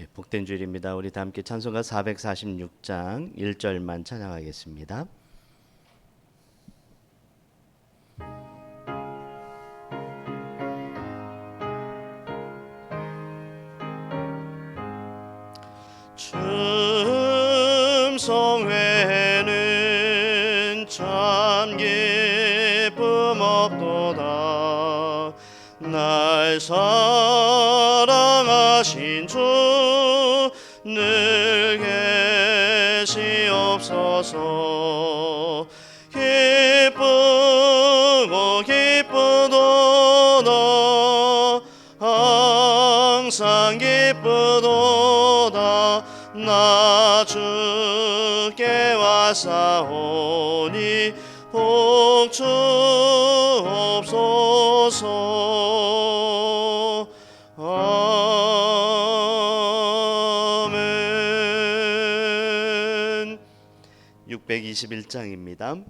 복된 주일입니다. 우리 다 함께 찬송가 446장 1절만 찬양하겠습니다. 춤성회는 참 기쁨 없도다. 날 사랑하신 주 늘 계시옵소서. 기쁘고 기쁘도다. 항상 기쁘도다. 나 주께 왔사오니 복 주옵소서. 아멘. 621장입니다.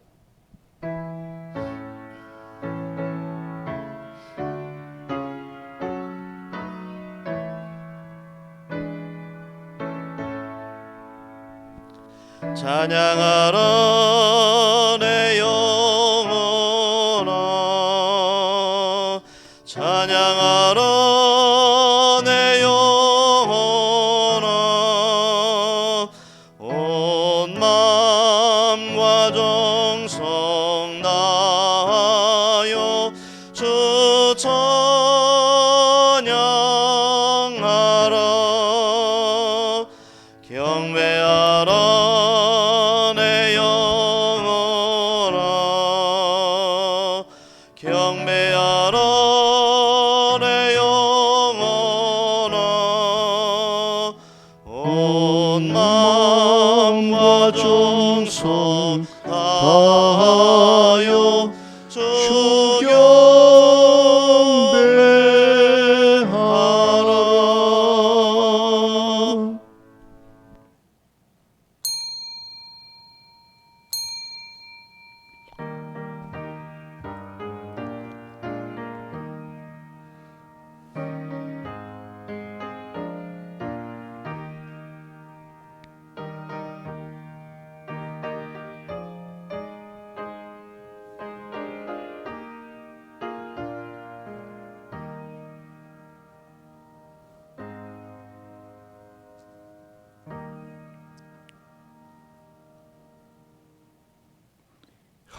찬양하라 내 영혼아, 찬양하라 내 영혼아. 온 마음과 정성 다하여 주 찬양하라. 경배하라 내 영혼아, 경배하라 내 영혼아. 온 마음과 정성 다하여 주 경배하라.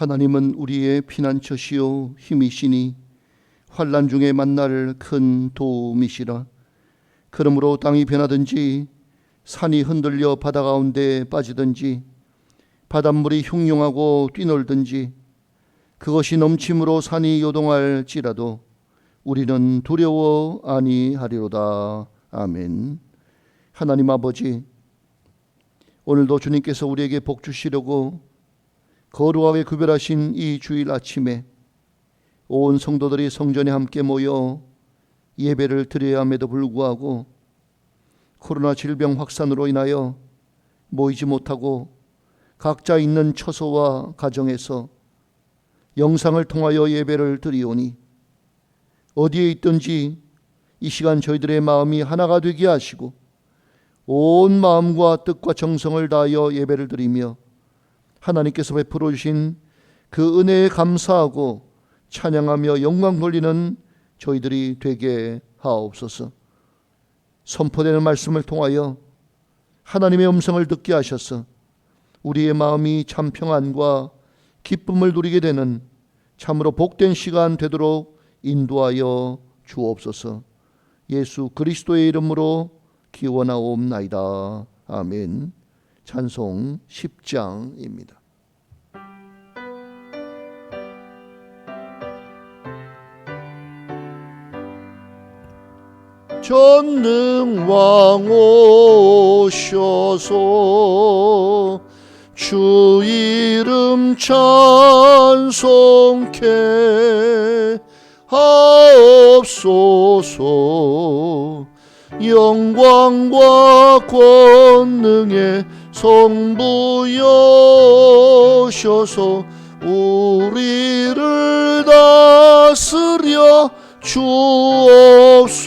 하나님은 우리의 피난처시요 힘이시니 환난 중에 만날 큰 도움이시라. 그러므로 땅이 변하든지 산이 흔들려 바다 가운데 빠지든지 바닷물이 흉흉하고 뛰놀든지 그것이 넘침으로 산이 요동할지라도 우리는 두려워 아니하리로다. 아멘. 하나님 아버지, 오늘도 주님께서 우리에게 복 주시려고 거룩하게 구별하신 이 주일 아침에 온 성도들이 성전에 함께 모여 예배를 드려야 함에도 불구하고 코로나 질병 확산으로 인하여 모이지 못하고 각자 있는 처소와 가정에서 영상을 통하여 예배를 드리오니 어디에 있든지 이 시간 저희들의 마음이 하나가 되게 하시고 온 마음과 뜻과 정성을 다하여 예배를 드리며 하나님께서 베풀어 주신 그 은혜에 감사하고 찬양하며 영광 돌리는 저희들이 되게 하옵소서. 선포되는 말씀을 통하여 하나님의 음성을 듣게 하셔서 우리의 마음이 참 평안과 기쁨을 누리게 되는 참으로 복된 시간 되도록 인도하여 주옵소서. 예수 그리스도의 이름으로 기원하옵나이다. 아멘. 찬송 10장입니다. 전능왕 오셔서 주 이름 찬송케 하옵소서. 영광과 권능의 성부 여셔서 우리를 다스려 주옵소서.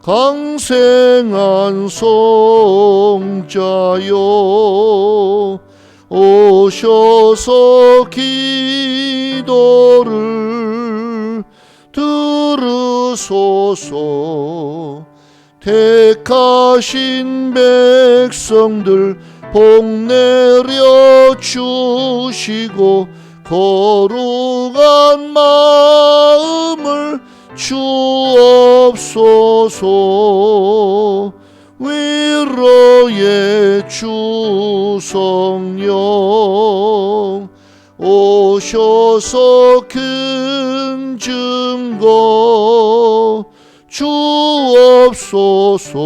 강생한 성자여 오셔서 기도를 들으소서. 택하신 백성들 복 내려 주시고 거룩한 마음을 주옵소서. 위로의 주 성령 오셔서 큰 증거 주옵소서.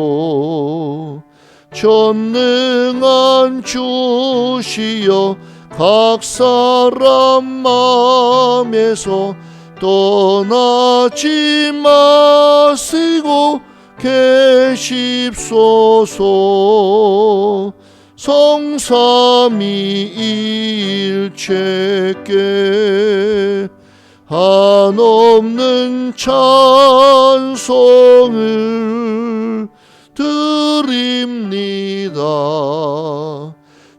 전능한 주시여 각 사람 마음에서 떠나지 마시고 계십소서. 성삼위일체께 한없는 찬송을 드립니다.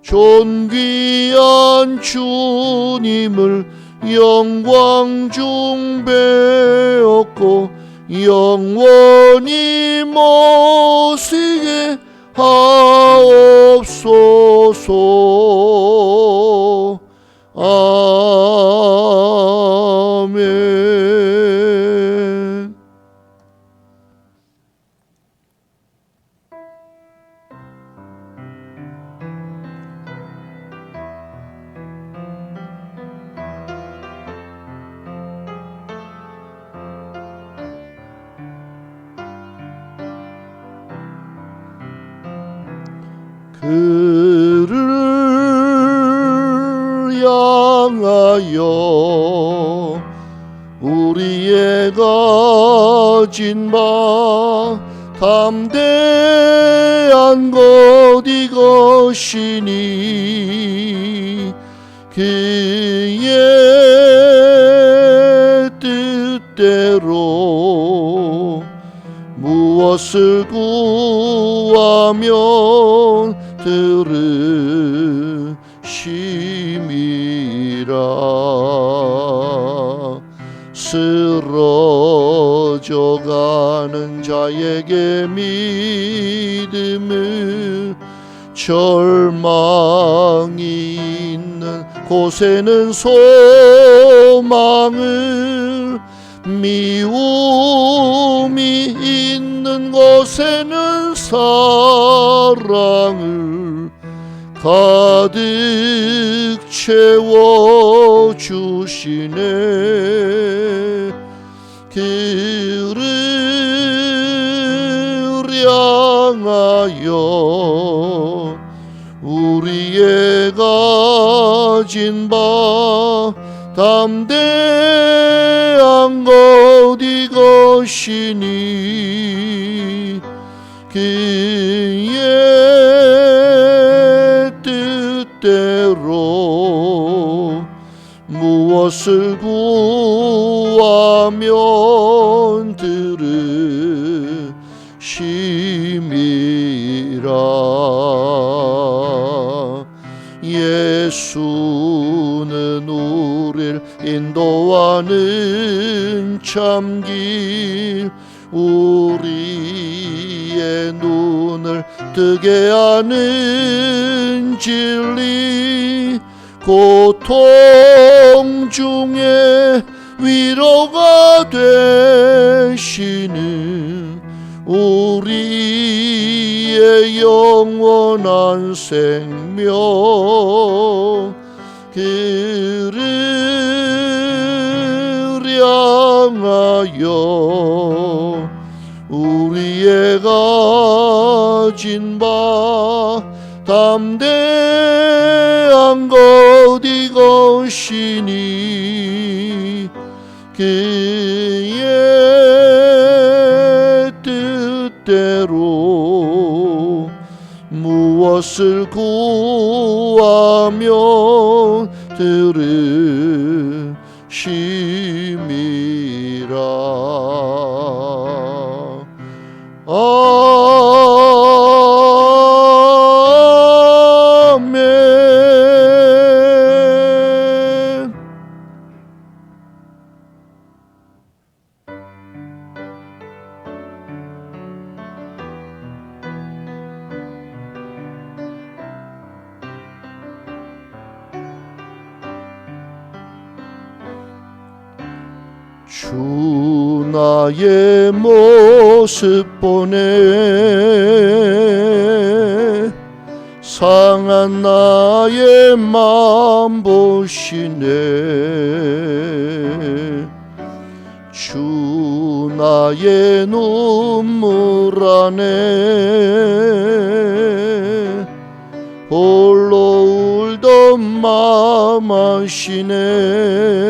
존귀한 주님을 영광 중배었고 영원히 모시게 하옵소서. 아멘. 그를 향하여 우리의 가진 바 담대한 것 이것이니 그의 뜻대로 무엇을 구하면 들으심이라. 쓰러져가는 자에게 믿음을, 절망이 있는 곳에는 소망을, 미움이 있는 곳에는 사랑을 가득 채워주시네. 그를 향하여 우리의 가진 바 담대한 것 이것이니 그의 뜻대로 무엇을 구하면 들으심이라. 예수는 우리를 인도하는 참길, 우리의 눈을 뜨게 하는 진리, 고통 중에 위로가 되시는 우리의 영원한 생명, 그를 향하여 우리의 가진 바 담대한 것 이것이니 그의 뜻대로 무엇을 구하면 들으심이라. 아멘. 주 나의 모습 보네 상한 나의 맘 보시네 주 나의 눈물 안에 홀로 울던 맘 아시네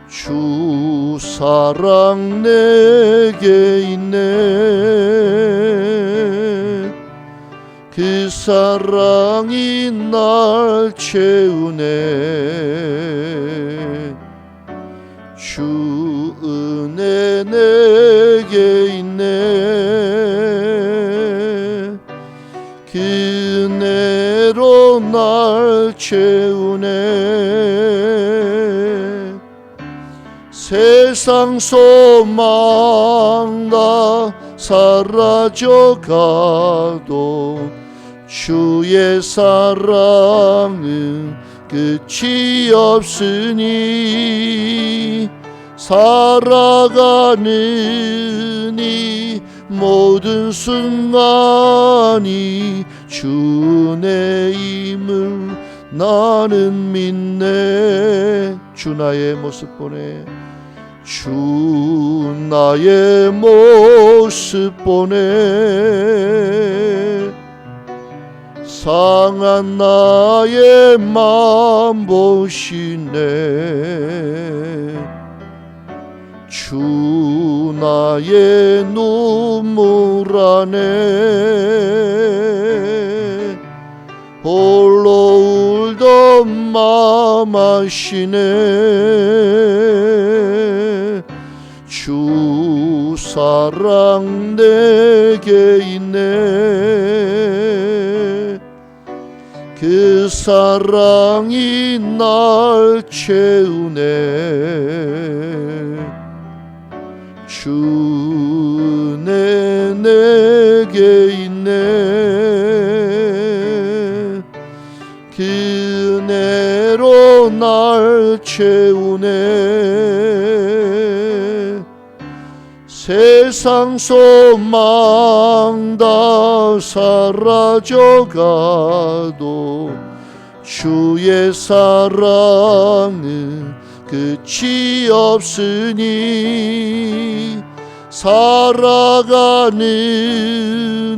주 사랑 내게 있네 그 사랑이 날 채우네 주 은혜 내게 있네 그 은혜로 날 채우네 세상 소망 다 사라져가도 주의 사랑은 끝이 없으니 살아가는 이 모든 순간이 주의 힘을 나는 믿네 주 나의 모습 보네 주 나의 모습 보네 상한 나의 맘 보시네 주 나의 눈물 안에 홀로 울던 맘 아시네 주 사랑 내게 있네 그 사랑이 날 채우네 주 은혜 내게 있네 그 은혜로 날 채우네 세상 소망 다 사라져가도 주의 사랑은 끝이 없으니 살아가는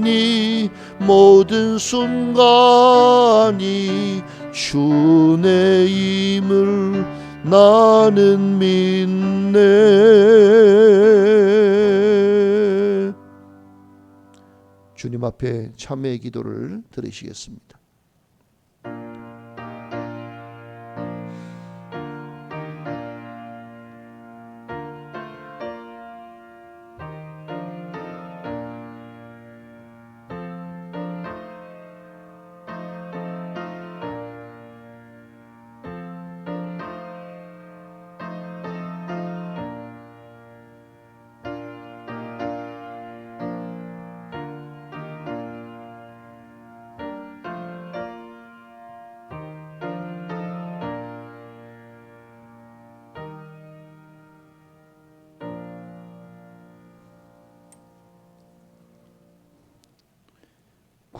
이 모든 순간이 주의 힘을 나는 믿네. 주님 앞에 참회의 기도를 드리시겠습니다.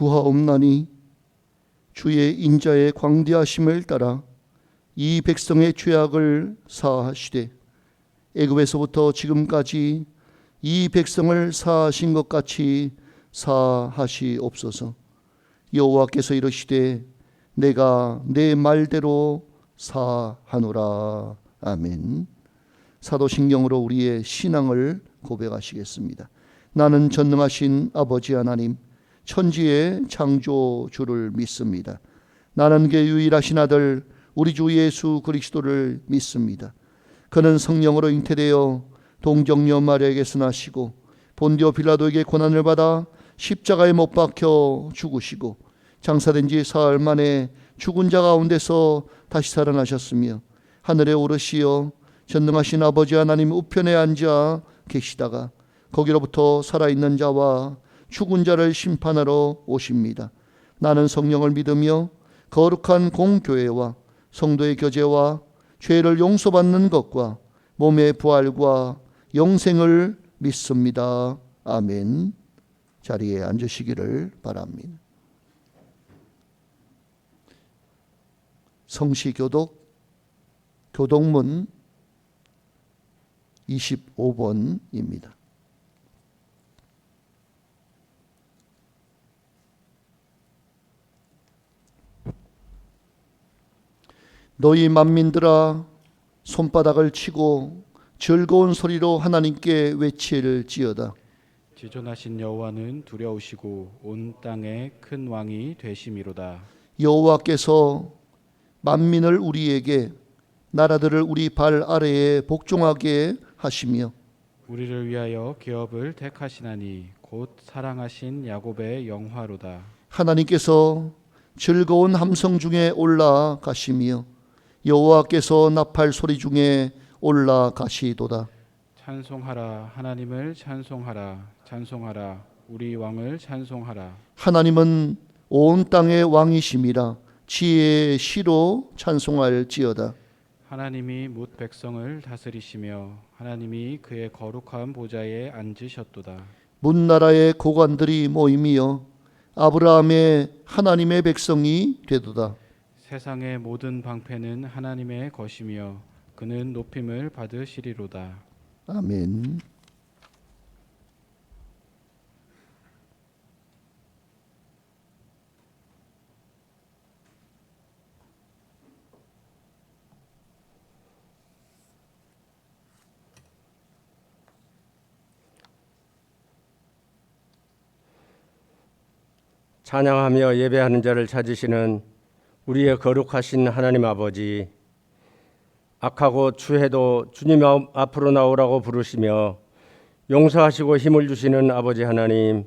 구하옵나니 주의 인자의 광대하심을 따라 이 백성의 죄악을 사하시되 애굽에서부터 지금까지 이 백성을 사하신 것 같이 사하시옵소서. 여호와께서 이르시되 내가 내 말대로 사하노라. 아멘. 사도신경으로 우리의 신앙을 고백하시겠습니다. 나는 전능하신 아버지 하나님 천지의 창조주를 믿습니다. 나는 그의 유일하신 아들 우리 주 예수 그리스도를 믿습니다. 그는 성령으로 잉태되어 동정녀 마리아에게서 나시고 본디오 빌라도에게 고난을 받아 십자가에 못 박혀 죽으시고 장사된 지 사흘 만에 죽은 자 가운데서 다시 살아나셨으며 하늘에 오르시어 전능하신 아버지 하나님 우편에 앉아 계시다가 거기로부터 살아있는 자와 죽은 자를 심판하러 오십니다. 나는 성령을 믿으며 거룩한 공교회와 성도의 교제와 죄를 용서받는 것과 몸의 부활과 영생을 믿습니다. 아멘. 자리에 앉으시기를 바랍니다. 성시교독 교독문 25번입니다. 너희 만민들아 손바닥을 치고 즐거운 소리로 하나님께 외칠지어다. 지존하신 여호와는 두려우시고 온 땅에 큰 왕이 되심이로다. 여호와께서 만민을 우리에게 나라들을 우리 발 아래에 복종하게 하시며 우리를 위하여 기업을 택하시나니 곧 사랑하신 야곱의 영화로다. 하나님께서 즐거운 함성 중에 올라가시며 여호와께서 나팔 소리 중에 올라가시도다. 찬송하라, 하나님을 찬송하라. 찬송하라, 우리 왕을 찬송하라. 하나님은 온 땅의 왕이심이라 지혜의 시로 찬송할지어다. 하나님이 뭇 백성을 다스리시며 하나님이 그의 거룩한 보좌에 앉으셨도다. 문나라의 고관들이 모이며 아브라함의 하나님의 백성이 되도다. 세상의 모든 방패는 하나님의 것이며 그는 높임을 받으시리로다. 아멘. 찬양하며 예배하는 자를 찾으시는 우리의 거룩하신 하나님 아버지, 악하고 추해도 주님 앞으로 나오라고 부르시며 용서하시고 힘을 주시는 아버지 하나님,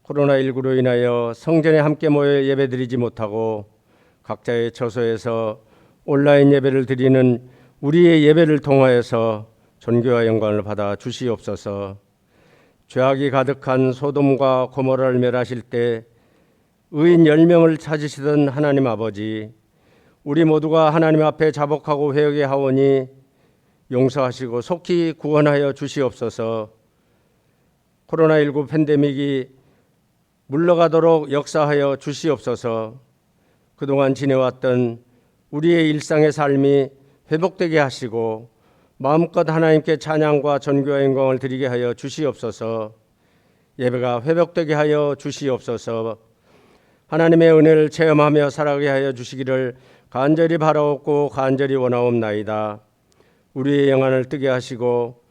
코로나19로 인하여 성전에 함께 모여 예배드리지 못하고 각자의 처소에서 온라인 예배를 드리는 우리의 예배를 통하여서 존귀와 영광을 받아 주시옵소서. 죄악이 가득한 소돔과 고모라를 멸하실 때 의인 10명을 찾으시던 하나님 아버지, 우리 모두가 하나님 앞에 자복하고 회개에 하오니 용서하시고 속히 구원하여 주시옵소서. 코로나19 팬데믹이 물러가도록 역사하여 주시옵소서. 그동안 지내왔던 우리의 일상의 삶이 회복되게 하시고 마음껏 하나님께 찬양과 전교와 영광을 드리게 하여 주시옵소서. 예배가 회복되게 하여 주시옵소서. 하나님의 은혜를 체험하며 살아가게 하여 주시기를 간절히 바라옵고 간절히 원하옵나이다. 우리의 영안을 뜨게 하시고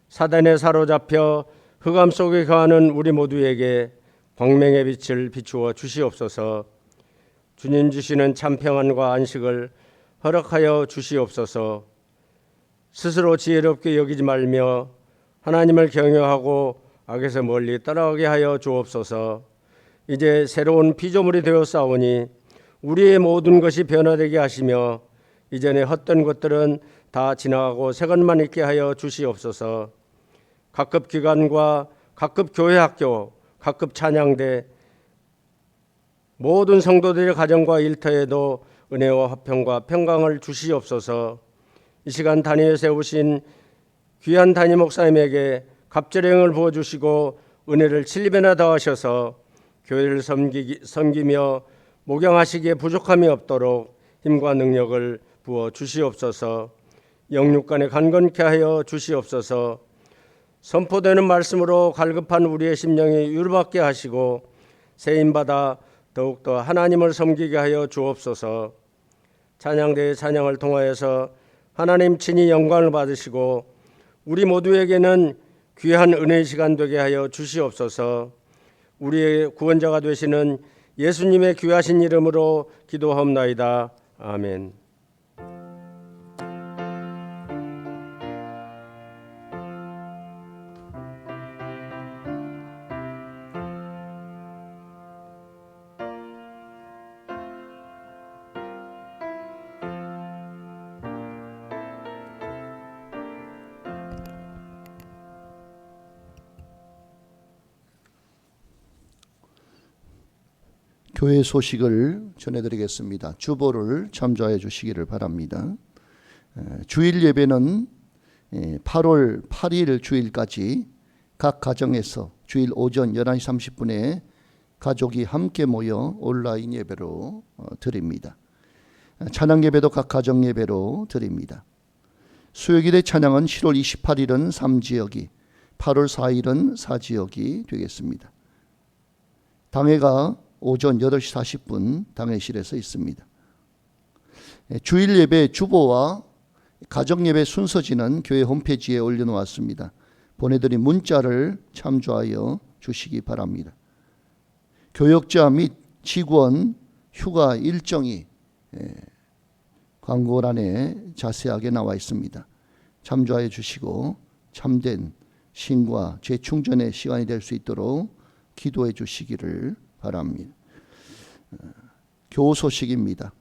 사단에 사로잡혀 흑암 속에 거하는 우리 모두에게 광명의 빛을 비추어 주시옵소서. 주님 주시는 참 평안과 안식을 허락하여 주시옵소서. 스스로 지혜롭게 여기지 말며 하나님을 경외하고 악에서 멀리 떠나가게 하여 주옵소서. 이제 새로운 피조물이 되어 싸우니 우리의 모든 것이 변화되게 하시며 이전에 헛된 것들은 다 지나가고 새 것만 있게 하여 주시옵소서. 각급 기관과 각급 교회 학교, 각급 찬양대 모든 성도들의 가정과 일터에도 은혜와 화평과 평강을 주시옵소서. 이 시간 단위에 세우신 귀한 담임 목사님에게 갑절의 영을 부어주시고 은혜를 7배나 더하셔서 교회를 섬기며 목양하시기에 부족함이 없도록 힘과 능력을 부어 주시옵소서. 영육간에 강건케 하여 주시옵소서. 선포되는 말씀으로 갈급한 우리의 심령이 유로받게 하시고 세임받아 더욱더 하나님을 섬기게 하여 주옵소서. 찬양대의 찬양을 통하여서 하나님 친히 영광을 받으시고 우리 모두에게는 귀한 은혜의 시간 되게 하여 주시옵소서. 우리의 구원자가 되시는 예수님의 귀하신 이름으로 기도하옵나이다. 아멘. 교회 소식을 전해드리겠습니다. 주보를 참조해 주시기를 바랍니다. 주일 예배는 8월 8일 주일까지 각 가정에서 주일 오전 11시 30분에 가족이 함께 모여 온라인 예배로 드립니다. 찬양 예배도 각 가정 예배로 드립니다. 수요일의 찬양은 7월 28일은 3지역이, 8월 4일은 4지역이 되겠습니다. 당회가 오전 8시 40분 당회실에서 있습니다. 주일 예배 주보와 가정 예배 순서지는 교회 홈페이지에 올려놓았습니다. 보내드린 문자를 참조하여 주시기 바랍니다. 교역자 및 직원 휴가 일정이 광고란에 자세하게 나와 있습니다. 참조하여 주시고 참된 신과 재충전의 시간이 될 수 있도록 기도해 주시기를 바랍니다. 교우 소식입니다.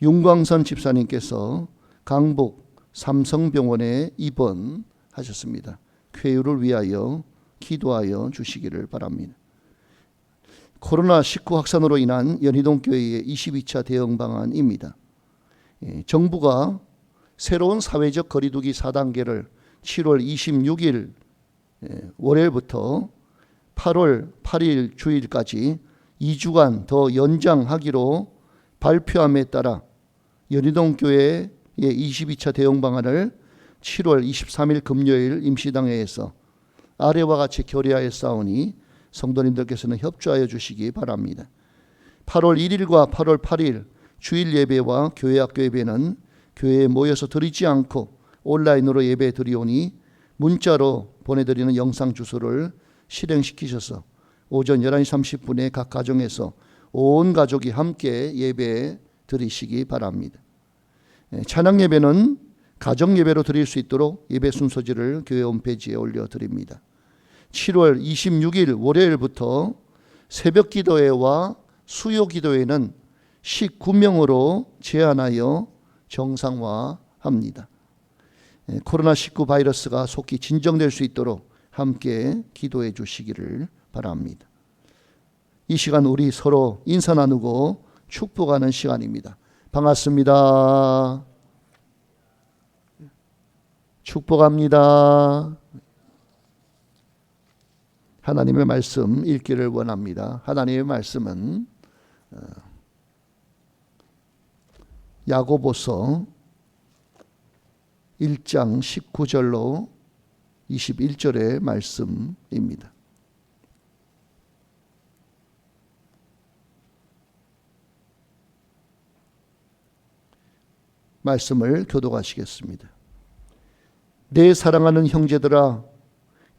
윤광선 집사님께서 강북 삼성병원에 입원하셨습니다. 쾌유를 위하여 기도하여 주시기를 바랍니다. 코로나19 확산으로 인한 연희동교회의 22차 대응 방안입니다. 정부가 새로운 사회적 거리두기 4단계를 7월 26일 월요일부터 8월 8일 주일까지 2주간 더 연장하기로 발표함에 따라 연희동교회의 22차 대응 방안을 7월 23일 금요일 임시당회에서 아래와 같이 결의하였사오니 성도님들께서는 협조하여 주시기 바랍니다. 8월 1일과 8월 8일 주일 예배와 교회학교 예배는 교회에 모여서 드리지 않고 온라인으로 예배 드리오니 문자로 보내드리는 영상 주소를 실행시키셔서 오전 11시 30분에 각 가정에서 온 가족이 함께 예배 드리시기 바랍니다. 찬양 예배는 가정 예배로 드릴 수 있도록 예배 순서지를 교회 홈페이지에 올려드립니다. 7월 26일 월요일부터 새벽 기도회와 수요 기도회는 19명으로 제한하여 정상화합니다. 코로나19 바이러스가 속히 진정될 수 있도록 함께 기도해 주시기를 바랍니다. 이 시간 우리 서로 인사 나누고 축복하는 시간입니다. 반갑습니다. 축복합니다. 하나님의 말씀 읽기를 원합니다. 하나님의 말씀은 야고보서 1장 19절로 21절의 말씀입니다. 말씀을 교독하시겠습니다. 내 사랑하는 형제들아,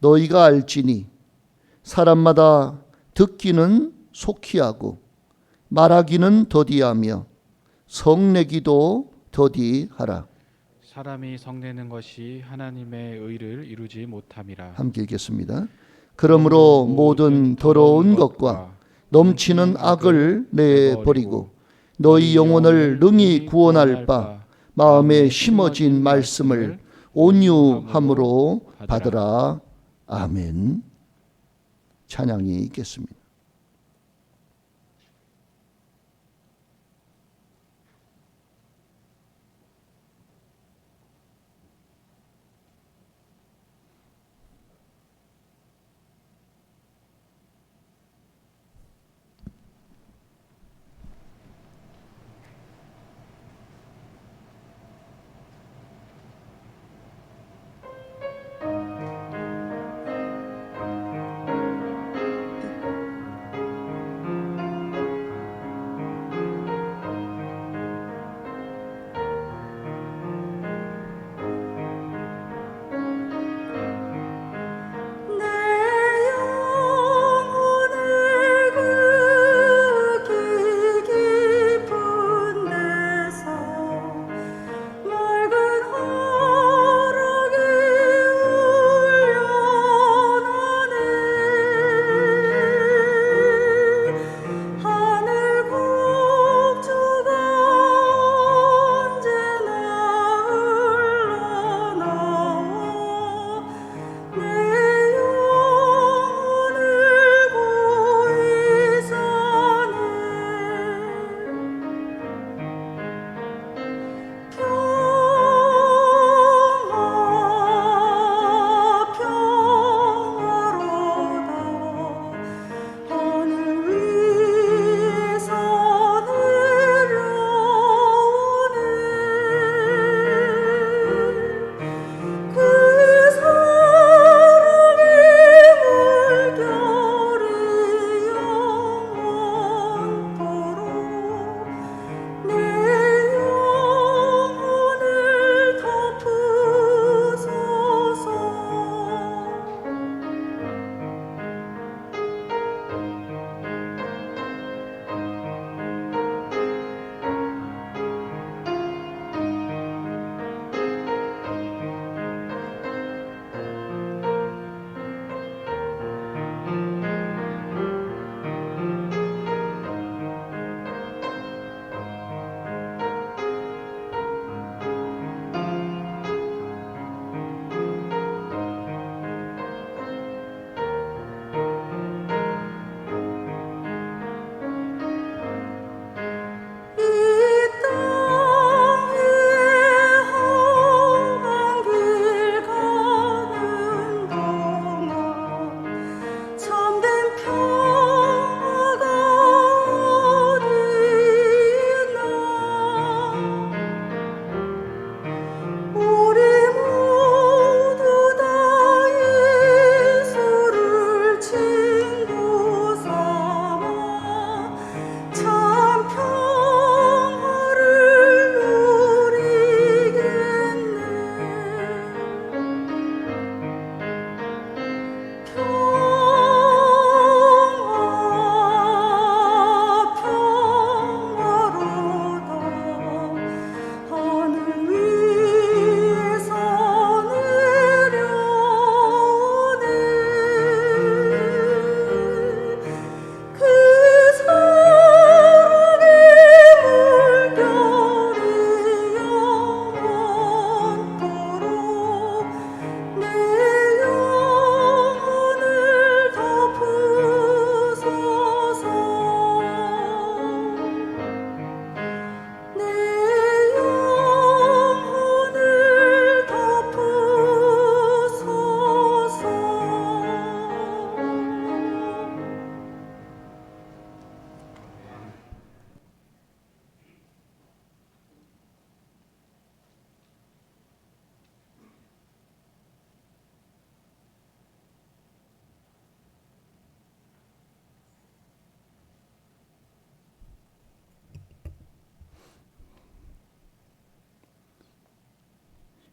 너희가 알지니 사람마다 듣기는 속히 하고 말하기는 더디하며 성내기도 더디하라. 사람이 성내는 것이 하나님의 의를 이루지 못함이라. 함께 읽겠습니다. 그러므로 모든 더러운 것과 넘치는 악을 내버리고 너희 영혼을 능히 구원할 바 마음에 심어진 말씀을 온유함으로 받으라. 아멘. 찬양이 있겠습니다.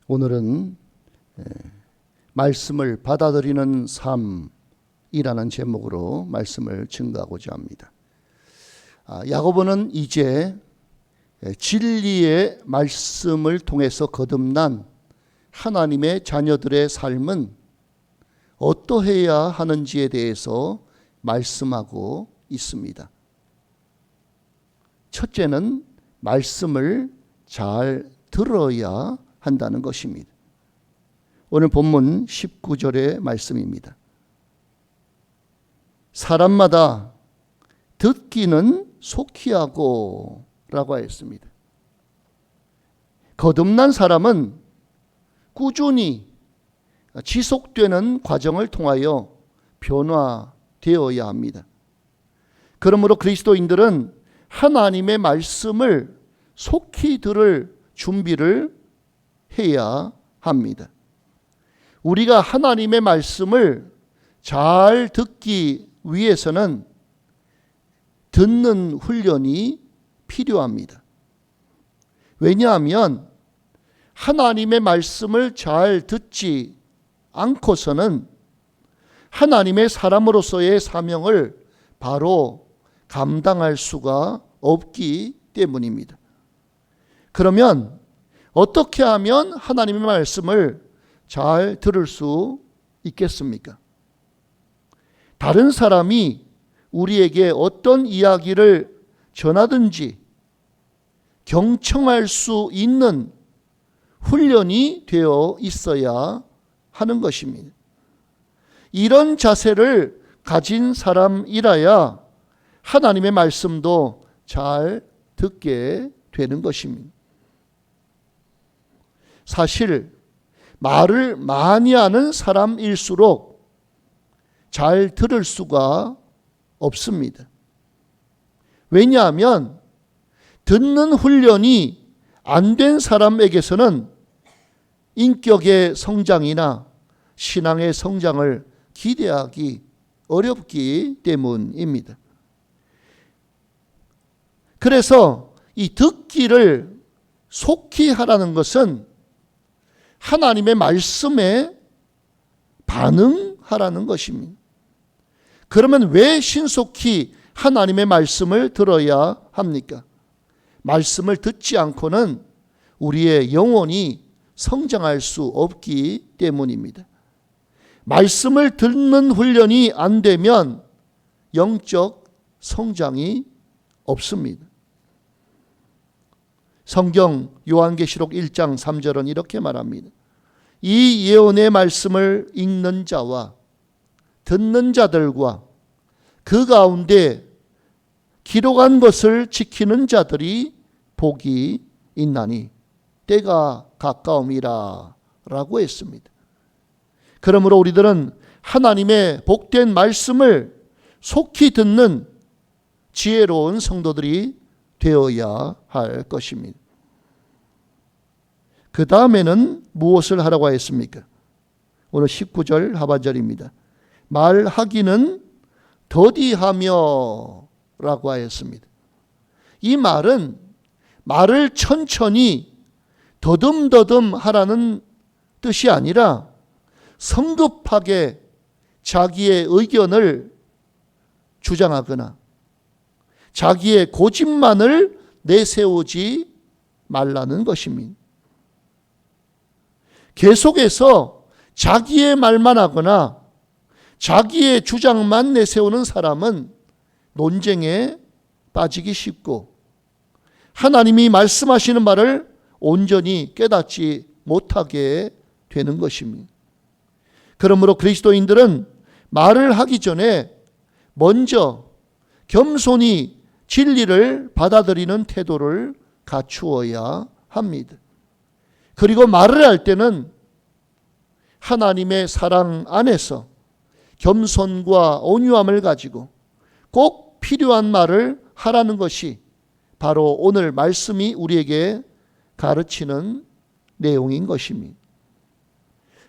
오늘은 말씀을 받아들이는 삶이라는 제목으로 말씀을 증거하고자 합니다. 야고보는 이제 진리의 말씀을 통해서 거듭난 하나님의 자녀들의 삶은 어떠해야 하는지에 대해서 말씀하고 있습니다. 첫째는 말씀을 잘 들어야 한다는 것입니다. 오늘 본문 19절의 말씀입니다. 사람마다 듣기는 속히 하고 라고 하였습니다. 거듭난 사람은 꾸준히 지속되는 과정을 통하여 변화되어야 합니다. 그러므로 그리스도인들은 하나님의 말씀을 속히 들을 준비를 해야 합니다. 우리가 하나님의 말씀을 잘 듣기 위해서는 듣는 훈련이 필요합니다. 왜냐하면 하나님의 말씀을 잘 듣지 않고서는 하나님의 사람으로서의 사명을 바로 감당할 수가 없기 때문입니다. 그러면 어떻게 하면 하나님의 말씀을 잘 들을 수 있겠습니까? 다른 사람이 우리에게 어떤 이야기를 전하든지 경청할 수 있는 훈련이 되어 있어야 하는 것입니다. 이런 자세를 가진 사람이라야 하나님의 말씀도 잘 듣게 되는 것입니다. 사실 말을 많이 하는 사람일수록 잘 들을 수가 없습니다. 왜냐하면 듣는 훈련이 안 된 사람에게서는 인격의 성장이나 신앙의 성장을 기대하기 어렵기 때문입니다. 그래서 이 듣기를 속히 하라는 것은 하나님의 말씀에 반응하라는 것입니다. 그러면 왜 신속히 하나님의 말씀을 들어야 합니까? 말씀을 듣지 않고는 우리의 영혼이 성장할 수 없기 때문입니다. 말씀을 듣는 훈련이 안 되면 영적 성장이 없습니다. 성경 요한계시록 1장 3절은 이렇게 말합니다. 이 예언의 말씀을 읽는 자와 듣는 자들과 그 가운데 기록한 것을 지키는 자들이 복이 있나니 때가 가까움이라 라고 했습니다. 그러므로 우리들은 하나님의 복된 말씀을 속히 듣는 지혜로운 성도들이 되어야 할 것입니다. 그 다음에는 무엇을 하라고 했습니까? 오늘 19절 하반절입니다. 말하기는 더디하며 라고 하였습니다. 이 말은 말을 천천히 더듬더듬 하라는 뜻이 아니라 성급하게 자기의 의견을 주장하거나 자기의 고집만을 내세우지 말라는 것입니다. 계속해서 자기의 말만 하거나 자기의 주장만 내세우는 사람은 논쟁에 빠지기 쉽고 하나님이 말씀하시는 말을 온전히 깨닫지 못하게 되는 것입니다. 그러므로 그리스도인들은 말을 하기 전에 먼저 겸손히 진리를 받아들이는 태도를 갖추어야 합니다. 그리고 말을 할 때는 하나님의 사랑 안에서 겸손과 온유함을 가지고 꼭 필요한 말을 하라는 것이 바로 오늘 말씀이 우리에게 가르치는 내용인 것입니다.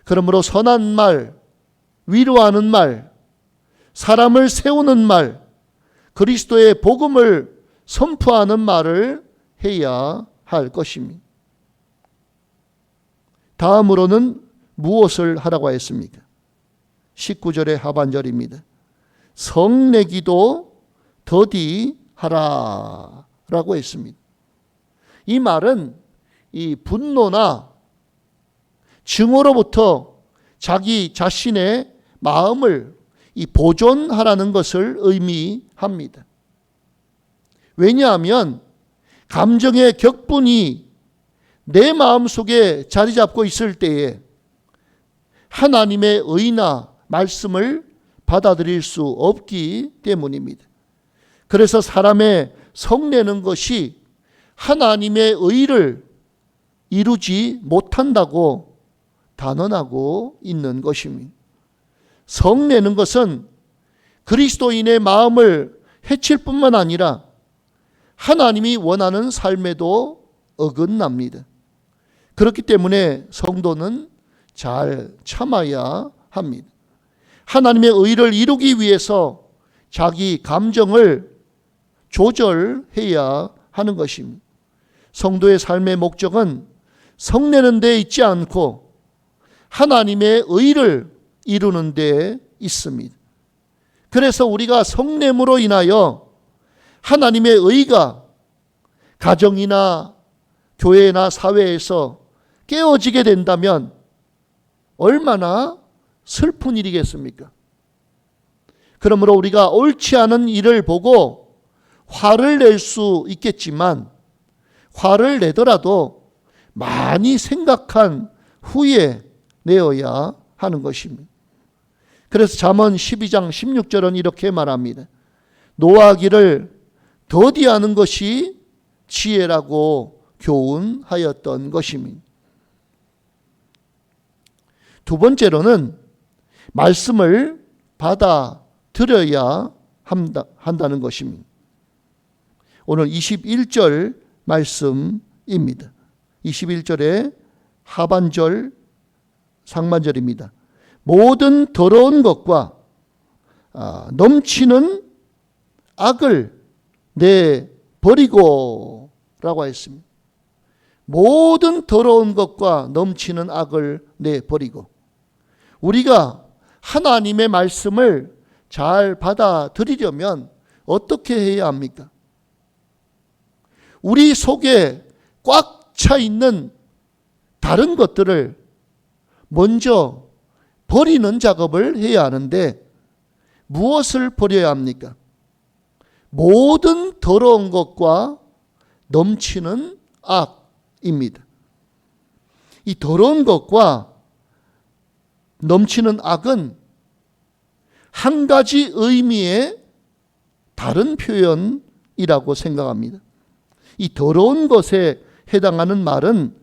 그러므로 선한 말, 위로하는 말, 사람을 세우는 말, 그리스도의 복음을 선포하는 말을 해야 할 것입니다. 다음으로는 무엇을 하라고 했습니까? 19절의 하반절입니다. 성내기도 더디 하라 라고 했습니다. 이 말은 이 분노나 증오로부터 자기 자신의 마음을 이 보존하라는 것을 의미합니다. 왜냐하면 감정의 격분이 내 마음속에 자리 잡고 있을 때에 하나님의 의나 말씀을 받아들일 수 없기 때문입니다. 그래서 사람의 성내는 것이 하나님의 의를 이루지 못한다고 단언하고 있는 것입니다. 성내는 것은 그리스도인의 마음을 해칠 뿐만 아니라 하나님이 원하는 삶에도 어긋납니다. 그렇기 때문에 성도는 잘 참아야 합니다. 하나님의 의를 이루기 위해서 자기 감정을 조절해야 하는 것입니다. 성도의 삶의 목적은 성내는 데 있지 않고 하나님의 의를 이루는 데 있습니다. 그래서 우리가 성냄으로 인하여 하나님의 의가 가정이나 교회나 사회에서 깨어지게 된다면 얼마나 슬픈 일이겠습니까? 그러므로 우리가 옳지 않은 일을 보고 화를 낼 수 있겠지만 화를 내더라도 많이 생각한 후에 내어야 하는 것입니다. 그래서 잠언 12장 16절은 이렇게 말합니다. 노하기를 더디하는 것이 지혜라고 교훈하였던 것입니다. 두 번째로는 말씀을 받아들여야 한다는 것입니다. 오늘 21절 말씀입니다. 21절의 하반절 상반절입니다. 모든 더러운 것과 넘치는 악을 내버리고 라고 했습니다. 모든 더러운 것과 넘치는 악을 내버리고, 우리가 하나님의 말씀을 잘 받아들이려면 어떻게 해야 합니까? 우리 속에 꽉 차 있는 다른 것들을 먼저 버리는 작업을 해야 하는데 무엇을 버려야 합니까? 모든 더러운 것과 넘치는 악입니다. 이 더러운 것과 넘치는 악은 한 가지 의미의 다른 표현이라고 생각합니다. 이 더러운 것에 해당하는 말은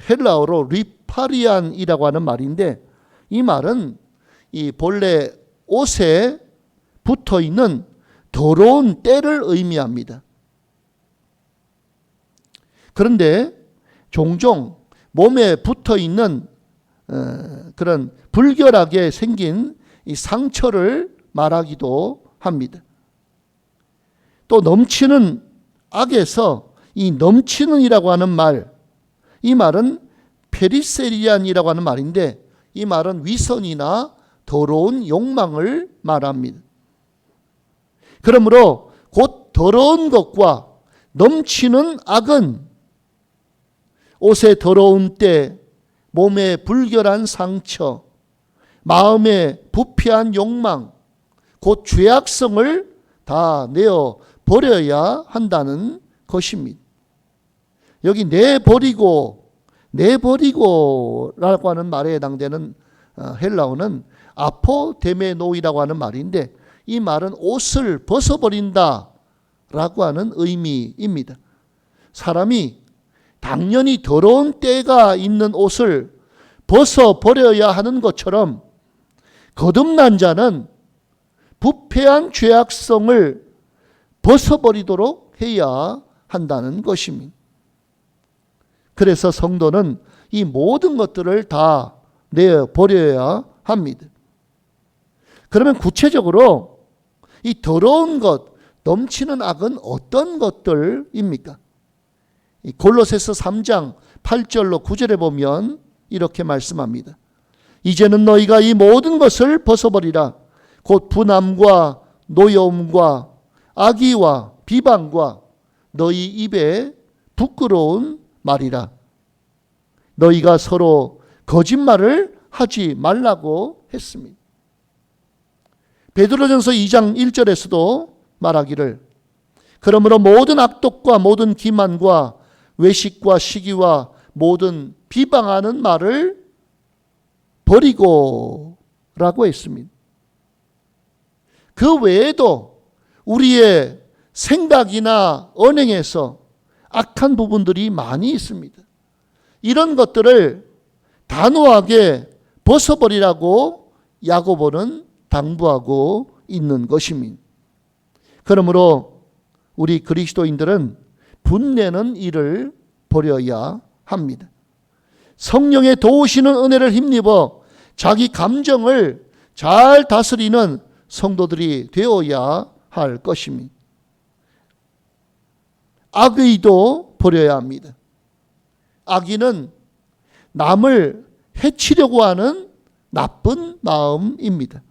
헬라어로 리파리안이라고 하는 말인데, 이 말은 이 본래 옷에 붙어 있는 더러운 때를 의미합니다. 그런데 종종 몸에 붙어 있는 그런 불결하게 생긴 이 상처를 말하기도 합니다. 또 넘치는 악에서 이 넘치는이라고 하는 말, 이 말은 페리세리안이라고 하는 말인데, 이 말은 위선이나 더러운 욕망을 말합니다. 그러므로 곧 더러운 것과 넘치는 악은 옷에 더러운 때, 몸에 불결한 상처, 마음에 부패한 욕망, 곧 죄악성을 다 내어 버려야 한다는 것입니다. 여기 내버리고라고 하는 말에 해당되는 헬라어는 아포데메노이라고 하는 말인데, 이 말은 옷을 벗어버린다 라고 하는 의미입니다. 사람이 당연히 더러운 때가 있는 옷을 벗어버려야 하는 것처럼 거듭난 자는 부패한 죄악성을 벗어버리도록 해야 한다는 것입니다. 그래서 성도는 이 모든 것들을 다 내버려야 합니다. 그러면 구체적으로 이 더러운 것, 넘치는 악은 어떤 것들입니까? 이 골로새서 3장 8절로 9절에 보면 이렇게 말씀합니다. 이제는 너희가 이 모든 것을 벗어버리라. 곧 분함과 노여움과 악의와 비방과 너희 입에 부끄러운 말이라. 너희가 서로 거짓말을 하지 말라고 했습니다. 베드로전서 2장 1절에서도 말하기를 그러므로 모든 악독과 모든 기만과 외식과 시기와 모든 비방하는 말을 버리고 라고 했습니다. 그 외에도 우리의 생각이나 언행에서 악한 부분들이 많이 있습니다. 이런 것들을 단호하게 벗어버리라고 야고보는 당부하고 있는 것입니다. 그러므로 우리 그리스도인들은 분내는 일을 버려야 합니다. 성령의 도우시는 은혜를 힘입어 자기 감정을 잘 다스리는 성도들이 되어야 할 것입니다. 악의도 버려야 합니다. 악의는 남을 해치려고 하는 나쁜 마음입니다.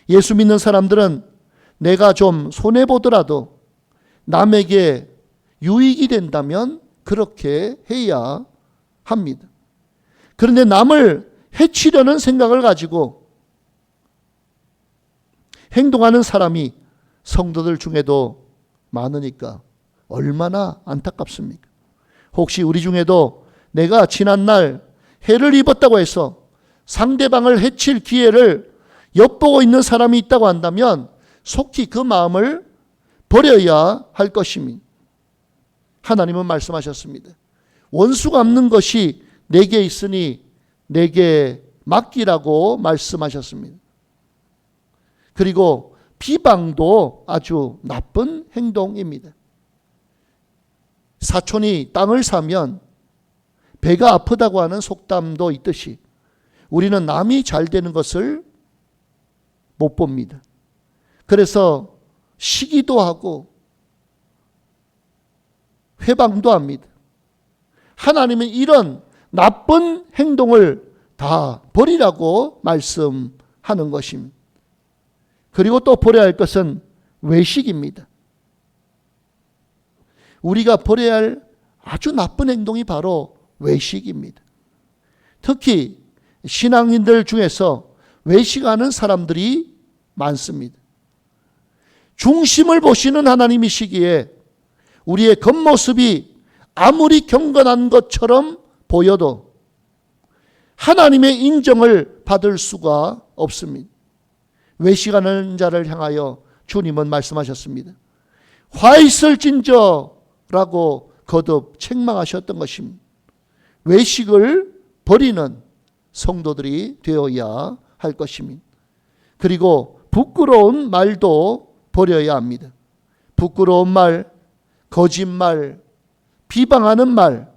예수 믿는 사람들은 내가 좀 손해보더라도 남에게 유익이 된다면 그렇게 해야 합니다. 그런데 남을 해치려는 생각을 가지고 행동하는 사람이 성도들 중에도 많으니까 얼마나 안타깝습니까? 혹시 우리 중에도 내가 지난날 해를 입었다고 해서 상대방을 해칠 기회를 엿보고 있는 사람이 있다고 한다면 속히 그 마음을 버려야 할 것입니다. 하나님은 말씀하셨습니다. 원수 갚는 것이 내게 있으니 내게 맡기라고 말씀하셨습니다. 그리고 비방도 아주 나쁜 행동입니다. 사촌이 땅을 사면 배가 아프다고 하는 속담도 있듯이 우리는 남이 잘 되는 것을 못 봅니다. 그래서 시기도 하고 회방도 합니다. 하나님은 이런 나쁜 행동을 다 버리라고 말씀하는 것입니다. 그리고 또 버려야 할 것은 외식입니다. 우리가 버려야 할 아주 나쁜 행동이 바로 외식입니다. 특히 신앙인들 중에서 외식하는 사람들이 많습니다. 중심을 보시는 하나님이시기에 우리의 겉모습이 아무리 경건한 것처럼 보여도 하나님의 인정을 받을 수가 없습니다. 외식하는 자를 향하여 주님은 말씀하셨습니다. 화 있을진저 라고 거듭 책망하셨던 것입니다. 외식을 버리는 성도들이 되어야 할 것입니다. 그리고 부끄러운 말도 버려야 합니다. 부끄러운 말, 거짓말, 비방하는 말,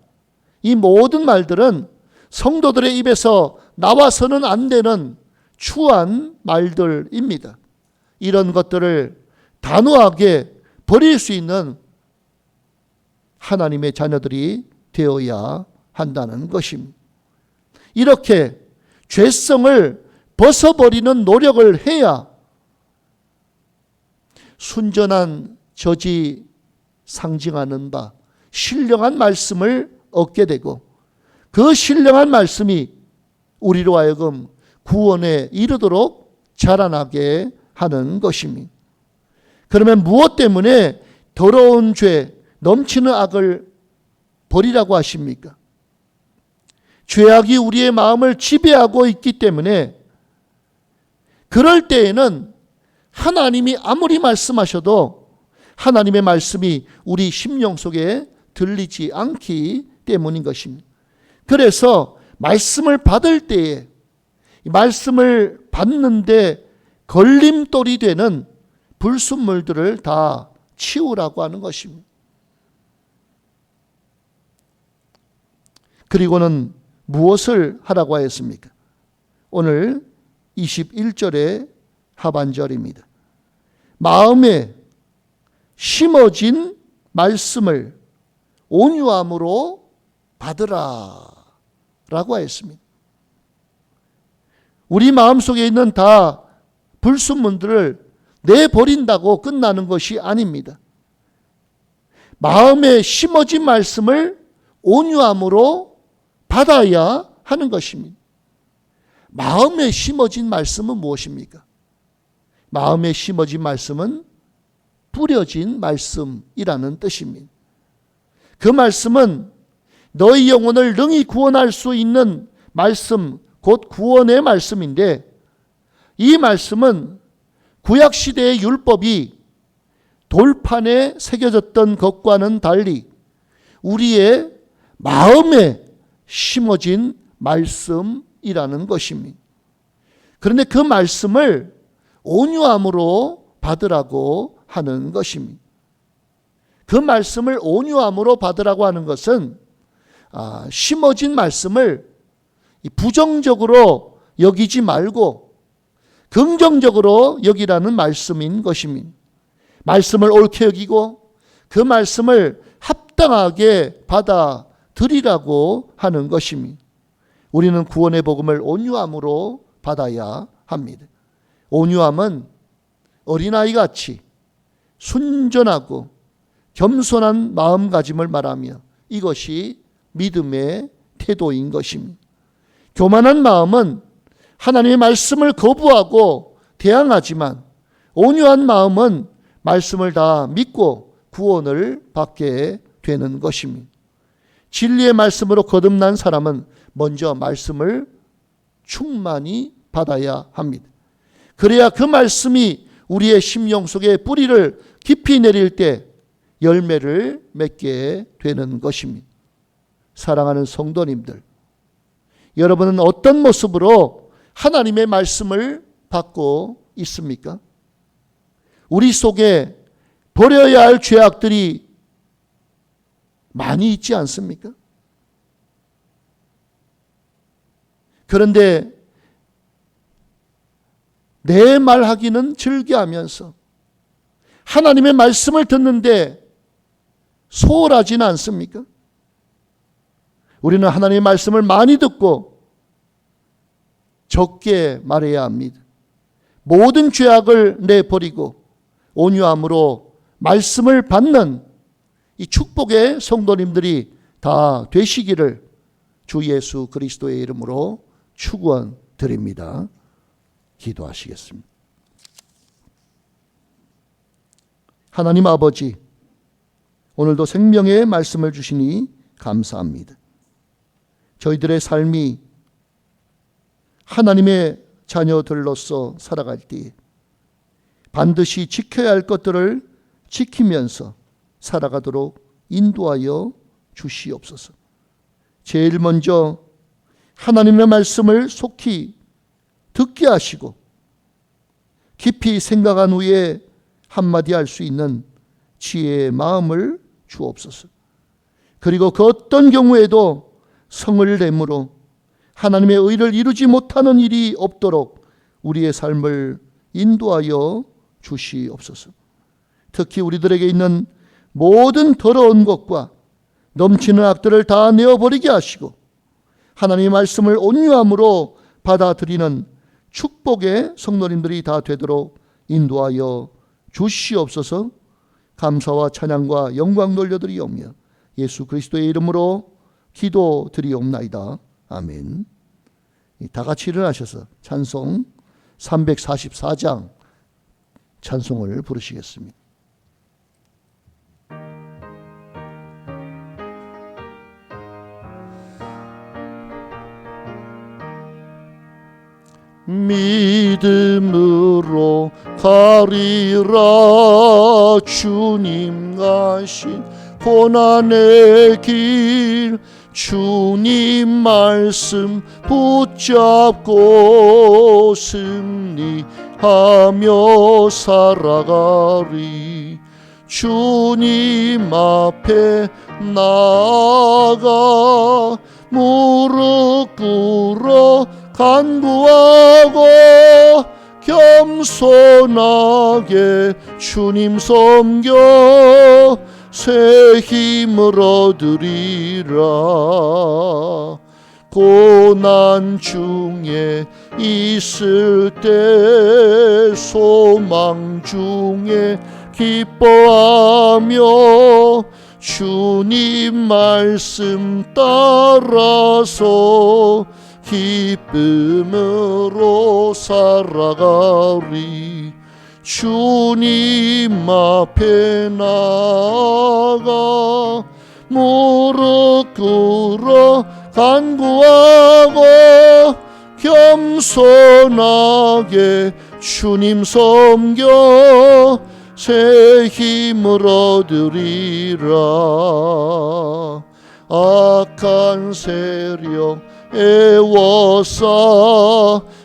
이 모든 말들은 성도들의 입에서 나와서는 안 되는 추한 말들입니다. 이런 것들을 단호하게 버릴 수 있는 하나님의 자녀들이 되어야 한다는 것입니다. 이렇게 죄성을 벗어버리는 노력을 해야 순전한 저지 상징하는 바 신령한 말씀을 얻게 되고 그 신령한 말씀이 우리로 하여금 구원에 이르도록 자라나게 하는 것입니다. 그러면 무엇 때문에 더러운 죄, 넘치는 악을 버리라고 하십니까? 죄악이 우리의 마음을 지배하고 있기 때문에 그럴 때에는 하나님이 아무리 말씀하셔도 하나님의 말씀이 우리 심령 속에 들리지 않기 때문인 것입니다. 그래서 말씀을 받을 때에 말씀을 받는데 걸림돌이 되는 불순물들을 다 치우라고 하는 것입니다. 그리고는 무엇을 하라고 하였습니까? 오늘 21절의 하반절입니다. 마음에 심어진 말씀을 온유함으로 받으라 라고 하였습니다. 우리 마음속에 있는 다 불순물들을 내버린다고 끝나는 것이 아닙니다. 마음에 심어진 말씀을 온유함으로 받아야 하는 것입니다. 마음에 심어진 말씀은 무엇입니까? 마음에 심어진 말씀은 뿌려진 말씀이라는 뜻입니다. 그 말씀은 너희 영혼을 능히 구원할 수 있는 말씀, 곧 구원의 말씀인데, 이 말씀은 구약시대의 율법이 돌판에 새겨졌던 것과는 달리 우리의 마음에 심어진 말씀이라는 것입니다. 그런데 그 말씀을 온유함으로 받으라고 하는 것입니다. 그 말씀을 온유함으로 받으라고 하는 것은 심어진 말씀을 부정적으로 여기지 말고 긍정적으로 여기라는 말씀인 것입니다. 말씀을 옳게 여기고 그 말씀을 합당하게 받아들이라고 하는 것입니다. 우리는 구원의 복음을 온유함으로 받아야 합니다. 온유함은 어린아이같이 순전하고 겸손한 마음가짐을 말하며 이것이 믿음의 태도인 것입니다. 교만한 마음은 하나님의 말씀을 거부하고 대항하지만 온유한 마음은 말씀을 다 믿고 구원을 받게 되는 것입니다. 진리의 말씀으로 거듭난 사람은 먼저 말씀을 충만히 받아야 합니다. 그래야 그 말씀이 우리의 심령 속에 뿌리를 깊이 내릴 때 열매를 맺게 되는 것입니다. 사랑하는 성도님들, 여러분은 어떤 모습으로 하나님의 말씀을 받고 있습니까? 우리 속에 버려야 할 죄악들이 많이 있지 않습니까? 그런데 내 말하기는 즐겨하면서 하나님의 말씀을 듣는데 소홀하지는 않습니까? 우리는 하나님의 말씀을 많이 듣고 적게 말해야 합니다. 모든 죄악을 내버리고 온유함으로 말씀을 받는 이 축복의 성도님들이 다 되시기를 주 예수 그리스도의 이름으로 축원드립니다. 기도하시겠습니다. 하나님 아버지, 오늘도 생명의 말씀을 주시니 감사합니다. 저희들의 삶이 하나님의 자녀들로서 살아갈 때 반드시 지켜야 할 것들을 지키면서 살아가도록 인도하여 주시옵소서. 제일 먼저 하나님의 말씀을 속히 듣게 하시고 깊이 생각한 후에 한마디 할 수 있는 지혜의 마음을 주옵소서. 그리고 그 어떤 경우에도 성을 내므로 하나님의 의를 이루지 못하는 일이 없도록 우리의 삶을 인도하여 주시옵소서. 특히 우리들에게 있는 모든 더러운 것과 넘치는 악들을 다 내어버리게 하시고 하나님의 말씀을 온유함으로 받아들이는 축복의 성도님들이 다 되도록 인도하여 주시옵소서. 감사와 찬양과 영광 돌려드리오며 예수 그리스도의 이름으로 기도드리옵나이다. 아멘. 다 같이 일어나셔서 찬송 344장 찬송을 부르시겠습니다. 믿음으로 가리라. 주님 가신 고난의 길 주님 말씀 붙잡고 승리하며 살아가리. 주님 앞에 나아가 무릎 꿇어 간구하고 겸손하게 주님 섬겨 새 힘을 얻으리라. 고난 중에 있을 때 소망 중에 기뻐하며 주님 말씀 따라서 기쁨으로 살아가리. 주님 앞에 나가 무릎 꿇어 간구하고 겸손하게 주님 섬겨 새 힘을 얻으리라. 악한 세력 애워싸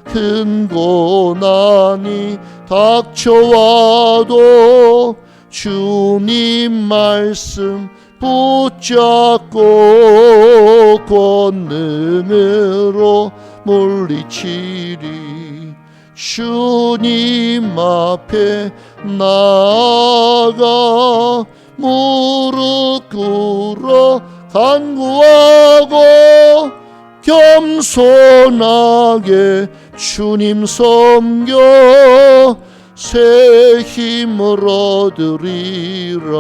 큰 고난이 닥쳐와도 주님 말씀 붙잡고 권능으로 물리치리. 주님 앞에 나아가 무릎 꿇어 간구하고 겸손하게 주님 섬겨 새 힘을 얻으리라.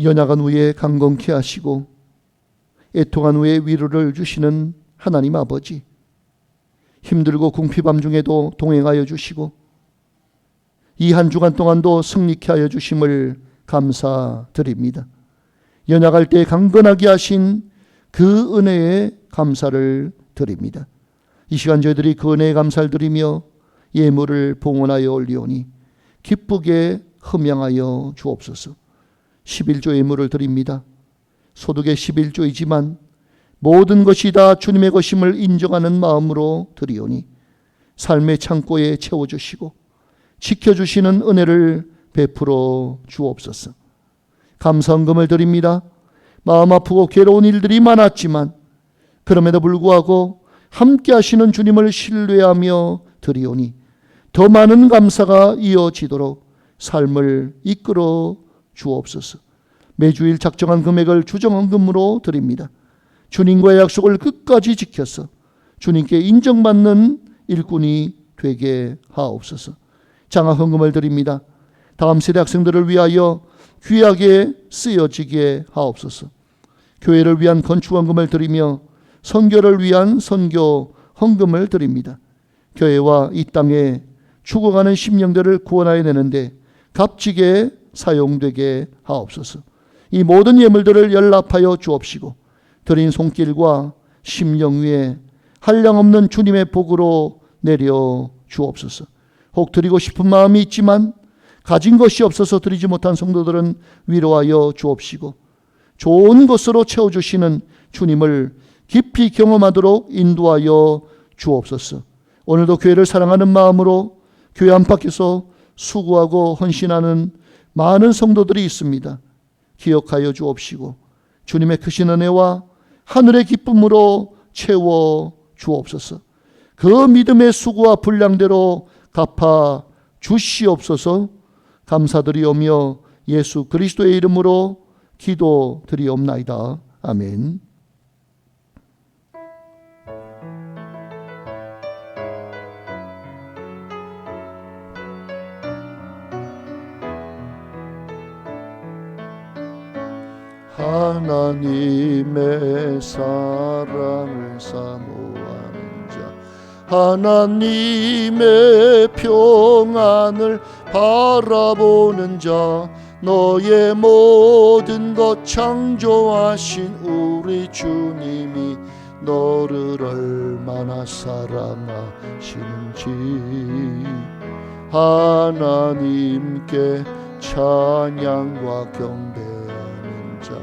연약한 후에 강건케 하시고 애통한 후에 위로를 주시는 하나님 아버지, 힘들고 궁핍함 중에도 동행하여 주시고 이 한 주간 동안도 승리케 하여 주심을 감사드립니다. 연약할 때 강건하게 하신 그 은혜에 감사를 드립니다. 이 시간 저희들이 그 은혜에 감사를 드리며 예물을 봉헌하여 올리오니 기쁘게 흠양하여 주옵소서. 11조 예물을 드립니다. 소득의 11조이지만 모든 것이 다 주님의 것임을 인정하는 마음으로 드리오니 삶의 창고에 채워주시고 지켜주시는 은혜를 베풀어 주옵소서. 감사헌금을 드립니다. 마음 아프고 괴로운 일들이 많았지만 그럼에도 불구하고 함께 하시는 주님을 신뢰하며 드리오니 더 많은 감사가 이어지도록 삶을 이끌어 주옵소서. 매주일 작정한 금액을 주정헌금으로 드립니다. 주님과의 약속을 끝까지 지켜서 주님께 인정받는 일꾼이 되게 하옵소서. 장학헌금을 드립니다. 다음 세대 학생들을 위하여 귀하게 쓰여지게 하옵소서. 교회를 위한 건축헌금을 드리며 선교를 위한 선교 헌금을 드립니다. 교회와 이 땅에 죽어가는 심령들을 구원하여 내는데 값지게 사용되게 하옵소서. 이 모든 예물들을 연락하여 주옵시고 드린 손길과 심령 위에 한량없는 주님의 복으로 내려 주옵소서. 혹 드리고 싶은 마음이 있지만 가진 것이 없어서 드리지 못한 성도들은 위로하여 주옵시고 좋은 것으로 채워주시는 주님을 깊이 경험하도록 인도하여 주옵소서. 오늘도 교회를 사랑하는 마음으로 교회 안팎에서 수고하고 헌신하는 많은 성도들이 있습니다. 기억하여 주옵시고 주님의 크신 은혜와 하늘의 기쁨으로 채워 주옵소서. 그 믿음의 수고와 분량대로 갚아 주시옵소서. 감사드리오며 예수 그리스도의 이름으로 기도드리옵나이다. 아멘. 하나님의 사랑을 사모하는 자, 하나님의 평안을 바라보는 자, 너의 모든 것 창조하신 우리 주님이 너를 얼마나 사랑하시는지 하나님께 찬양과 경배하는 자,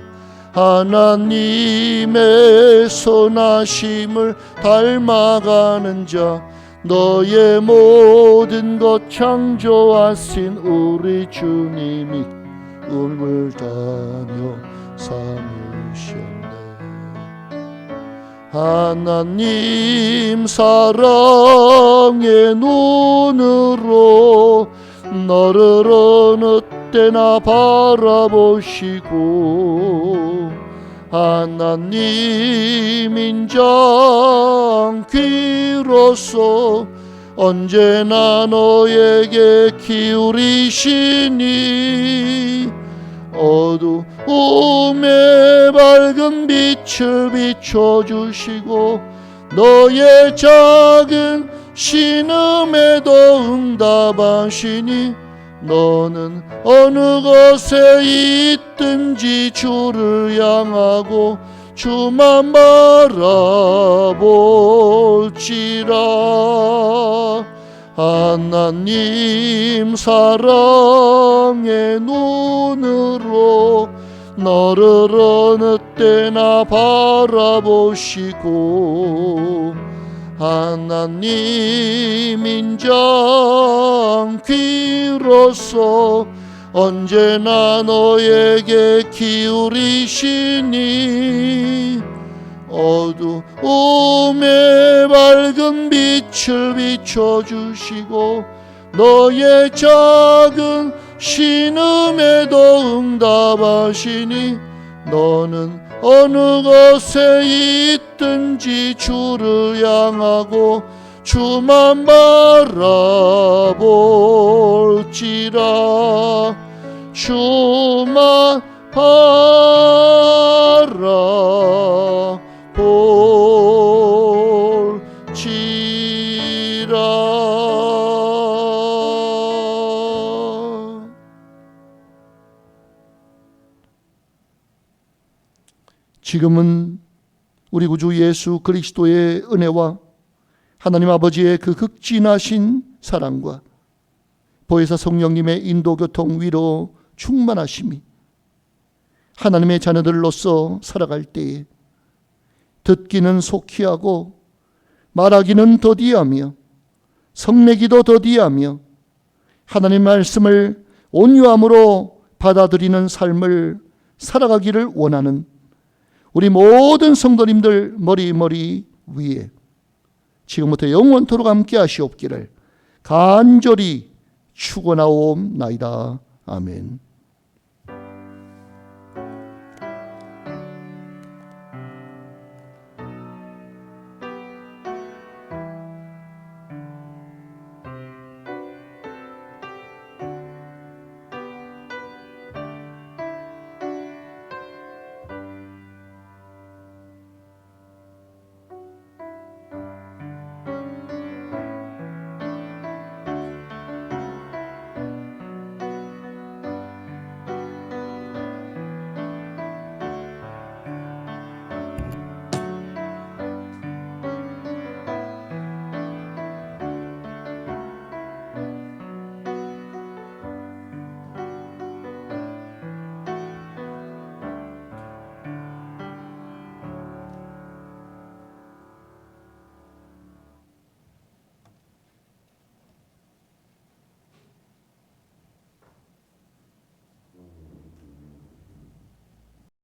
하나님의 선하심을 닮아가는 자, 너의 모든 것 창조하신 우리 주님이 우물 다녀 삼으셨네. 하나님 사랑의 눈으로 너를 어느 때나 바라보시고 하나님 인장 귀로서 언제나 너에게 기울이시니 어두움에 밝은 빛을 비춰주시고 너의 작은 신음에도 응답하시니 너는 어느 곳에 있든지 주를 향하고 주만 바라볼지라. 하나님 사랑의 눈으로 너를 어느 때나 바라보시고 하나님 인장 귀로서 언제나 너에게 기울이시니 어두움에 밝은 빛을 비춰주시고 너의 작은 신음에도 응답하시니 너는 어느 곳에 있든지 주를 향하고 주만 바라볼지라. 주만 바라볼지라. 지금은 우리 구주 예수 그리스도의 은혜와 하나님 아버지의 그 극진하신 사랑과 보혜사 성령님의 인도교통 위로 충만하심이 하나님의 자녀들로서 살아갈 때에 듣기는 속히 하고 말하기는 더디하며 성내기도 더디하며 하나님 말씀을 온유함으로 받아들이는 삶을 살아가기를 원하는 우리 모든 성도님들 머리 위에 지금부터 영원토록 함께 하시옵기를 간절히 축원하옵나이다. 아멘.